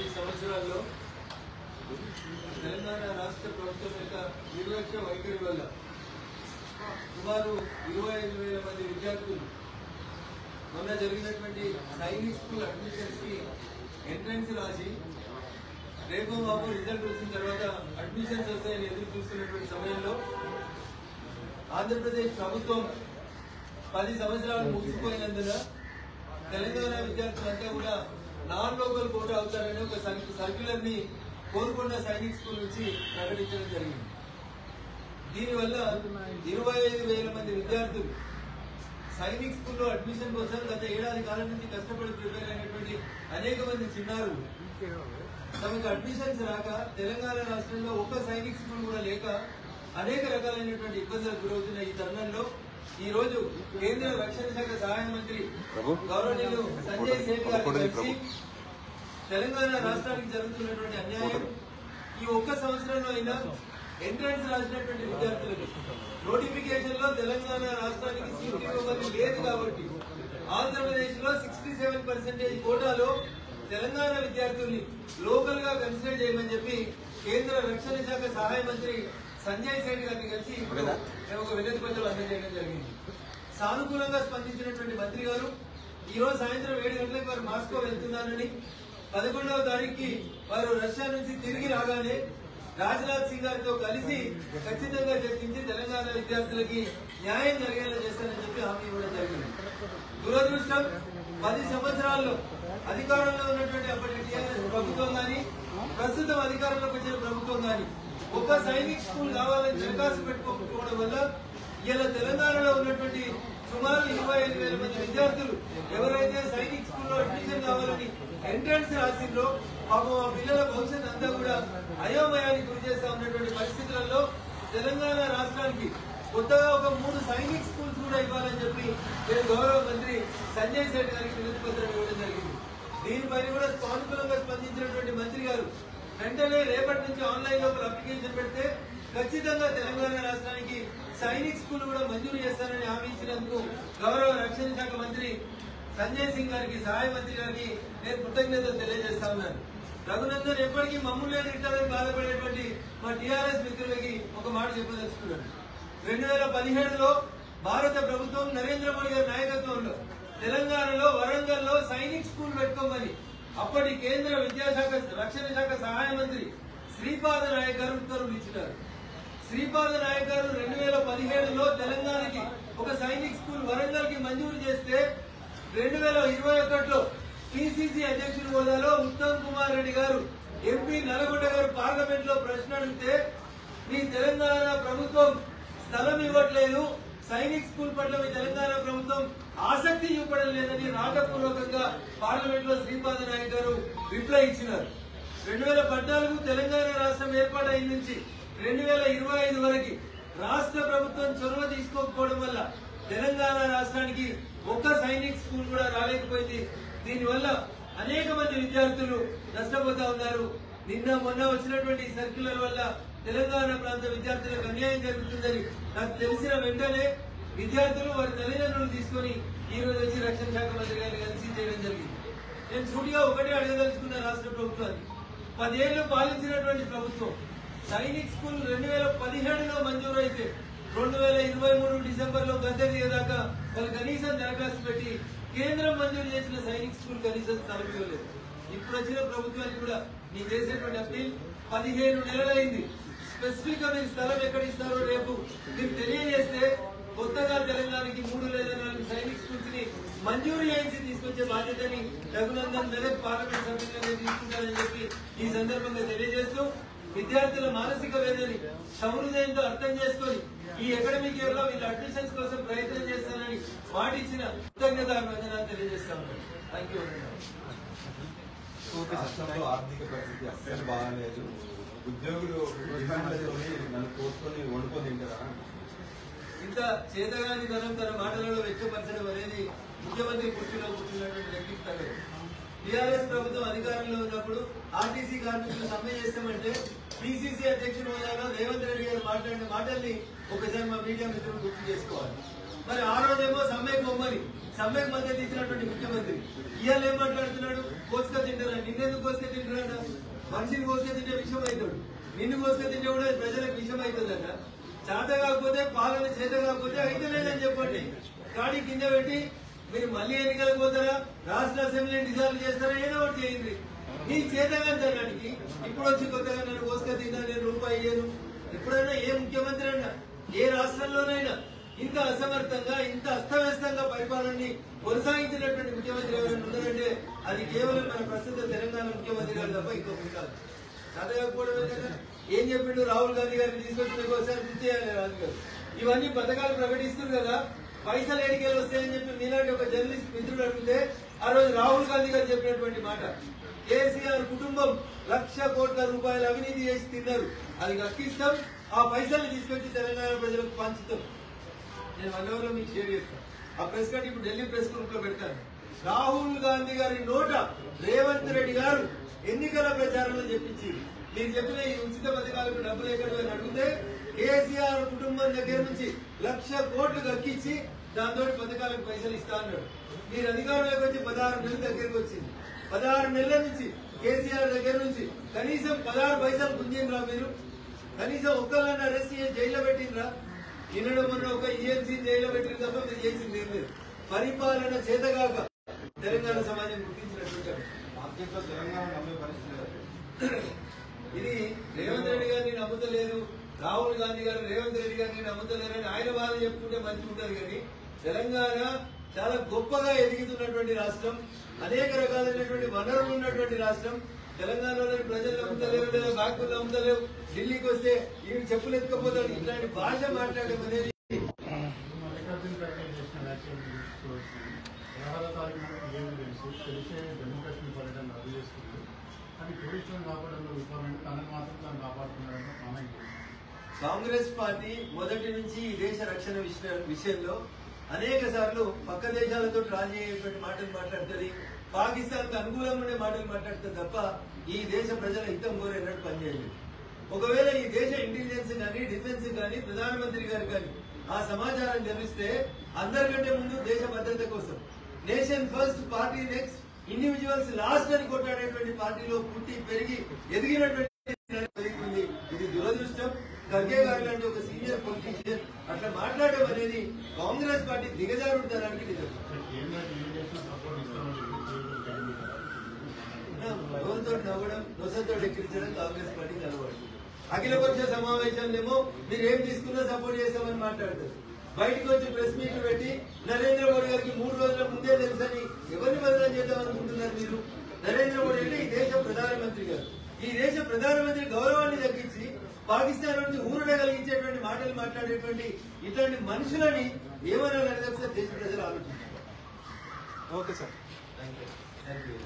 10 సంవత్సరాల్లో తెలంగాణ రాష్ట్ర ప్రభుత్వం యొక్క నిర్లక్ష్య వైఖరి వల్ల సుమారు 25,000 మంది విద్యార్థులు మొన్న జరిగినటువంటి సైనిక్ స్కూల్ అడ్మిషన్స్ కి ఎంట్రన్స్ రాసి రేపు మాకు రిజల్ట్ వచ్చిన తర్వాత అడ్మిషన్స్ వస్తాయని ఎదురు చూస్తున్నటువంటి సమయంలో ఆంధ్రప్రదేశ్ ప్రభుత్వం 10 సంవత్సరాలు ముగిసిపోయినందున తెలంగాణ విద్యార్థులంతా కూడా నాన్ లోకల్ కోటా అవుతారని ఒక సర్క్యులర్ ని కోరుకొండ సైనిక్ స్కూల్ నుంచి ప్రకటించడం జరిగింది. దీనివల్ల 25,000 మంది విద్యార్థులు సైనిక్ స్కూల్లో అడ్మిషన్ కోసం గత ఏడాది కాలం నుంచి కష్టపడి ప్రిపేర్ అయినటువంటి అనేక మంది చిన్నారు తమకు అడ్మిషన్స్ రాక తెలంగాణ రాష్ట్రంలో ఒక్క సైనిక్ స్కూల్ కూడా లేక అనేక రకాలైనటువంటి ఇబ్బందులకు గురవుతున్న ఈ తరుణంలో ఈ రోజు కేంద్ర రక్షణ శాఖ సహాయ మంత్రి గౌరవనీయులు సంజయ్ సేఠ్ గారు కలిసి తెలంగాణ రాష్ట్రానికి జరుగుతున్నటువంటి అన్యాయం ఈ ఒక్క సంవత్సరంలో అయినా ఎంట్రన్స్ రాసినటువంటి విద్యార్థులకు నోటిఫికేషన్ లో తెలంగాణ రాష్ట్రానికి సీట్ ఇవ్వమని లేదు కాబట్టి ఆంధ్రప్రదేశ్ లో 67% కోటాలో తెలంగాణ విద్యార్థుల్ని లోకల్ గా కన్సిడర్ చేయమని చెప్పి కేంద్ర రక్షణ శాఖ సహాయ మంత్రి సంజయ్ సేఠ్ గారిని కలిసి మేము ఒక వినతి పత్రం అందజేయడం జరిగింది. సానుకూలంగా స్పందించినటువంటి మంత్రి గారు ఈ రోజు సాయంత్రం 7 గంటలకు వారు మాస్కో వెళ్తున్నారని 11వ తారీఖుకి వారు రష్యా నుంచి తిరిగి రాగానే రాజ్నాథ్ సింగ్ గారితో కలిసి ఖచ్చితంగా చర్చించి తెలంగాణ విద్యార్థులకి న్యాయం జరిగేలా చేస్తారని చెప్పి హామీ ఇవ్వడం జరిగింది. దురదృష్టం 10 సంవత్సరాల్లో అధికారంలో ఉన్నటువంటి అప్పటి టీఆర్ఎస్ ప్రభుత్వం కానీ ప్రస్తుతం అధికారంలోకి వచ్చిన ప్రభుత్వం కానీ ఒక్క సైనిక్ స్కూల్ కావాలని దరఖాస్తు పెట్టుకోకపోవడం వల్ల ఇలా తెలంగాణలో ఉన్నటువంటి సుమారు 25,000 మంది విద్యార్థులు ఎవరైతే సైనిక్ స్కూల్లో అడ్మిషన్ కావాలని ఎంట్రన్స్ రాసిందో పాపం ఆ పిల్లల భవిష్యత్ అంతా కూడా అయోమయానికి గురి చేస్తా ఉన్నటువంటి పరిస్థితులలో తెలంగాణ రాష్ట్రానికి కొత్తగా ఒక 3 సైనిక్ స్కూల్స్ కూడా ఇవ్వాలని చెప్పి నేను గౌరవ మంత్రి సంజయ్ సేఠ్ గారికి వినతి పత్రం ఇవ్వడం జరిగింది. దీనిపైన కూడా సానుకూలంగా స్పందించినటువంటి మంత్రి గారు వెంటనే రేపటి నుంచి ఆన్లైన్ లోపల అప్లికేషన్ పెడితే ఖచ్చితంగా తెలంగాణ రాష్ట్రానికి సైనిక్ స్కూల్ కూడా మంజూరు చేస్తారని హామీ ఇచ్చినందుకు గౌరవ రక్షణ శాఖ మంత్రి సంజయ్ సింగ్ గారికి సహాయ మంత్రి గారికి నేను కృతజ్ఞతలు తెలియజేస్తా ఉన్నాను. రఘునందన్ ఎప్పటికీ మమ్మల్ని తిట్టాలని బాధపడేటువంటి మా టీఆర్ఎస్ మిత్రులకి ఒక మాట చెప్పదలుచుకున్నాను. 2017లో భారత ప్రభుత్వం నరేంద్ర మోడీ గారి నాయకత్వంలో తెలంగాణలో వరంగల్లో సైనిక్ స్కూల్ పెట్టుకోమని అప్పటి కేంద్ర విద్యాశాఖ రక్షణ శాఖ సహాయ మంత్రి శ్రీపాద నాయక్ గారు ఉత్తర్వులు ఇచ్చినారు. శ్రీపాద నాయక్ గారు 2017లో తెలంగాణకి ఒక సైనిక్ స్కూల్ వరంగల్ కి మంజూరు చేస్తే 2021లో పిసిసి అధ్యక్షుడి హోదాలో ఉత్తమ్ కుమార్ రెడ్డి గారు ఎంపీ నల్గొండ గారు పార్లమెంట్ లో ప్రశ్న అడిగితే మీ తెలంగాణ ప్రభుత్వం స్థలం ఇవ్వట్లేదు, సైనిక్ స్కూల్ పట్ల మీ తెలంగాణ ప్రభుత్వం ఆసక్తి చూపడం లేదని రాతపూర్వకంగా పార్లమెంట్ లో శ్రీపాద నాయక్ గారు రిప్లై ఇచ్చినారు. 2014 తెలంగాణ రాష్ట్రం ఏర్పాటైన నుంచి 2025 వరకు రాష్ట్ర ప్రభుత్వం చొరవ తీసుకోకపోవడం వల్ల తెలంగాణ రాష్ట్రానికి ఒక్క సైనిక్ స్కూల్ కూడా రాలేకపోయింది. దీనివల్ల అనేక మంది విద్యార్థులు నష్టపోతా ఉన్నారు. నిన్న మొన్న వచ్చినటువంటి సర్క్యులర్ వల్ల తెలంగాణ ప్రాంత విద్యార్థులకు అన్యాయం జరుగుతుందని నాకు తెలిసిన వెంటనే విద్యార్థులు వారి తల్లిదండ్రులు తీసుకుని ఈ రోజు వచ్చి రక్షణ శాఖ మంత్రి గారిని కలిసి చేయడం జరిగింది. నేను సూటిగా ఒకటే అడగదలుచుకున్న రాష్ట్ర ప్రభుత్వాన్ని 10 ఏళ్లు పాలించినటువంటి ప్రభుత్వం సైనిక్ స్కూల్ 2017లో మంజూరు అయితే 2023 డిసెంబర్లో గద్దె దిగేదాకా వాళ్ళు కనీసం దరఖాస్తు పెట్టి కేంద్రం మంజూరు చేసిన సైనిక్ స్కూల్ కనీసం స్థలం ఇవ్వలేదు. ఇప్పుడు వచ్చిన ప్రభుత్వానికి కూడా మీరు చేసేటువంటి అప్పీల్ 15 నెలలైంది. స్పెసిఫిక్ గా మీరు స్థలం ఎక్కడ ఇస్తారో రేపు మీరు తెలియజేస్తే కొత్తగా తెలంగాణకి 3 లేదా 4 సైనిక్ స్కూల్స్ ని మంజూరు చేయించి తీసుకొచ్చే బాధ్యతని రఘునందన్ మెదక్ పార్లమెంట్ సభ్యులుగా తీసుకుంటారని చెప్పి ఈ సందర్భంగా తెలియజేస్తూ విద్యార్థుల మానసిక వేదనని సహృదయంతో అర్థం చేసుకుని ఈ అకాడమిక్ ఇయర్ లో వీళ్ళ అడ్మిషన్స్ కోసం ప్రయత్నం చేస్తానని మాటిచ్చిన కృతజ్ఞతలు తెలియజేస్తా ఉన్నాను. Thank you. రాష్ట్రంలో ఆర్థిక పరిస్థితి అస్సలు బాగాలేదు. ఉద్యోగులు నన్ను కోసుకొని వండుకొని తింటారా? ఇంత చేతగాని తనం తన మాటలలో వ్యక్తపరచడం అనేది ముఖ్యమంత్రి కుర్చీలో కూర్చున్నటువంటి వ్యక్తికి తగ్గదు. టీఆర్ఎస్ ప్రభుత్వం అధికారంలో ఉన్నప్పుడు ఆర్టీసీ కార్మికులు సమ్మె చేస్తామంటే పిసిసి అధ్యక్షుడు హోదాలో రేవంత్ రెడ్డి గారు మాట్లాడిన మాటల్ని ఒకసారి మా మీడియా మిత్రులు గుర్తు చేసుకోవాలి. మరి ఆ రోజేమో సమ్మెకు బొమ్మని సమ్మెకు మద్దతు ఇచ్చినటువంటి ముఖ్యమంత్రి ఇవాళ ఏం మాట్లాడుతున్నాడు? కోసుక తింటారా? నిన్నెందుకు కోసుక తింటున్నాడు? మనిషిని కోసుక తింటే విషయం అవుతాడు, నిన్ను కోసుక తింటే కూడా ప్రజలకు విషయం అవుతుందట. చేత కాకపోతే పాలన చేత కాకపోతే అయితే లేదని చెప్పండి. కానీ కింద పెట్టి మీరు మళ్ళీ ఎన్నికలకు పోతారా, రాష్ట్ర అసెంబ్లీని డిజాల్వ్ చేస్తారా, ఏదో ఒకటి చేయండి. నీ చేతగానికి ఇప్పుడు వచ్చి కొత్తగా నన్ను కోసుక తిన్నా, నేను రూపాయి ఇయ్యను. ఎప్పుడైనా ఏ ముఖ్యమంత్రి అయినా ఏ రాష్ట్రంలోనైనా ఇంత అసమర్థంగా ఇంత అస్తవ్యస్తంగా పరిపాలనని కొనసాగించినటువంటి ముఖ్యమంత్రి ఎవరైనా ఉన్నారంటే అది కేవలం మన ప్రస్తుత తెలంగాణ ముఖ్యమంత్రి గారు తప్ప ఇంకొకటి కాదు. చదవకపోవడం ఏంటంటే ఏం చెప్పిండు, రాహుల్ గాంధీ గారిని తీసుకొచ్చి మీకు ఒకసారి గుర్తు చేయాలి. రాజు గారు ఇవన్నీ పథకాలు ప్రకటిస్తున్నారు కదా, పైసలు ఏడికెళ్ళి వస్తాయని చెప్పి మీలాంటి ఒక జర్నలిస్ట్ మిత్రుడు అడిగితే ఆ రోజు రాహుల్ గాంధీ గారు చెప్పినటువంటి మాట, కేసీఆర్ కుటుంబం 1,00,000 కోట్ల రూపాయలు అవినీతి చేసి తిన్నారు, అది కక్కిస్తాం, ఆ పైసల్ని తీసుకొచ్చి తెలంగాణ ప్రజలకు పంచుతాం. నేను 1 అవర్లో మీకు షేర్ చేస్తాను. ఆ ప్రెస్ కట్ ఇప్పుడు ఢిల్లీ ప్రెస్ క్లబ్ లో పెడతాను. రాహుల్ గాంధీ గారి నోట రేవంత్ రెడ్డి గారు ఎన్నికల ప్రచారంలో చెప్పించి మీరు చెప్పిన ఈ ఉచిత పథకాలకు డబ్బులు ఎక్కడ అడిగితే కేసీఆర్ కుటుంబం దగ్గర నుంచి 1,00,000 కోట్లు కక్కించి దాంతో పథకాలకు పైసలు ఇస్తా అన్నాడు. మీరు అధికారంలోకి వచ్చి 16 నెలల దగ్గరకు వచ్చింది. 16 నెలల నుంచి కేసీఆర్ దగ్గర నుంచి కనీసం 16 పైసలు గుంజినరా మీరు? కనీసం ఒక్కళ్ళని అరెస్ట్ చేసి జైల్లో పెట్టినరా? నిన్నడు మొన్న ఒక ఈఎన్సీ జైల్లో పెట్టిన తప్ప మీరు చేసింది ఏం లేదు. పరిపాలన చేతగాక తెలంగాణ సమాజం గుర్తించినట్టు తెలంగాణ నమ్మే పరిస్థితి లేదు. ఇది రేవంత్ రెడ్డి గారిని నమ్ముతలేదు, రాహుల్ గాంధీ గారు రేవంత్ రెడ్డి గారిని నమ్ముతలేరని ఆయన బాధ చెప్పుకుంటే మంచిగా ఉంటుంది. కానీ తెలంగాణ చాలా గొప్పగా ఎదుగుతున్నటువంటి రాష్ట్రం, అనేక రకాలైనటువంటి వనరులు ఉన్నటువంటి రాష్ట్రం. తెలంగాణలోని ప్రజలు నమ్ముతలేవు, లేదా బ్యాంకులు నమ్ముతలేవు. ఢిల్లీకి వస్తే ఈ చెప్పులు ఎత్తుకపోతాడు. ఇట్లాంటి భాష మాట్లాడడం అనేది జమ్మూ కాశ్మీర్ పర్యటన రద్దు చేసుకుంది. కానీ టూరిస్టులను కాపాడంలో విఫలమైన తనను మాత్రం తాను కాపాడుతున్నాడని కామెంట్ చేసింది. కాంగ్రెస్ పార్టీ మొదటి నుంచి ఈ దేశ రక్షణ విషయంలో అనేక సార్లు పక్క దేశాలతో రాజీ అయ్యేటువంటి మాటలు మాట్లాడుతుంది, పాకిస్తాన్ కు అనుకూలంగా ఉండే మాటలు మాట్లాడుతుంది తప్ప ఈ దేశ ప్రజల హితం కోరేటట్టు పనిచేయలేదు. ఒకవేళ ఈ దేశ ఇంటెలిజెన్స్ కానీ డిఫెన్స్ కానీ ప్రధానమంత్రి గారు కానీ ఆ సమాచారం తెలిస్తే అందరికంటే ముందు దేశ భద్రత కోసం nation first party next individuals last అని కొట్లాడేటువంటి పార్టీలో పుట్టి పెరిగి ఎదిగినటువంటి ఇది దురదృష్టం. ఖర్గే గారు లాంటి ఒక సీనియర్ పొలిటీషియన్ అట్లా మాట్లాడడం అనేది కాంగ్రెస్ పార్టీ దిగజారుడడానికి నవ్వుతో నవ్వడం, నొసతో ఎక్కించడం కాంగ్రెస్ పార్టీకి అలవాటు. అఖిలపక్ష సమావేశంలో మీరు ఏం తీసుకున్నా సపోర్ట్ చేస్తామని మాట్లాడతారు. బయటకు వచ్చి ప్రెస్ మీట్ పెట్టి నరేంద్ర మోడీ గారికి 3 రోజుల ముందే తెలుసని ఎవరిని బదనాం చేద్దాం అనుకుంటున్నారు మీరు? నరేంద్ర మోడీ అంటే ఈ దేశ ప్రధానమంత్రి గారు. ఈ దేశ ప్రధానమంత్రి గౌరవాన్ని తగ్గించి పాకిస్తాన్ నుంచి ఊరట కలిగించేటువంటి మాటలు మాట్లాడేటువంటి ఇట్లాంటి మనుషులని ఏమనాలని దేశ ప్రజలు ఆలోచించారు. Okay sir, thank you.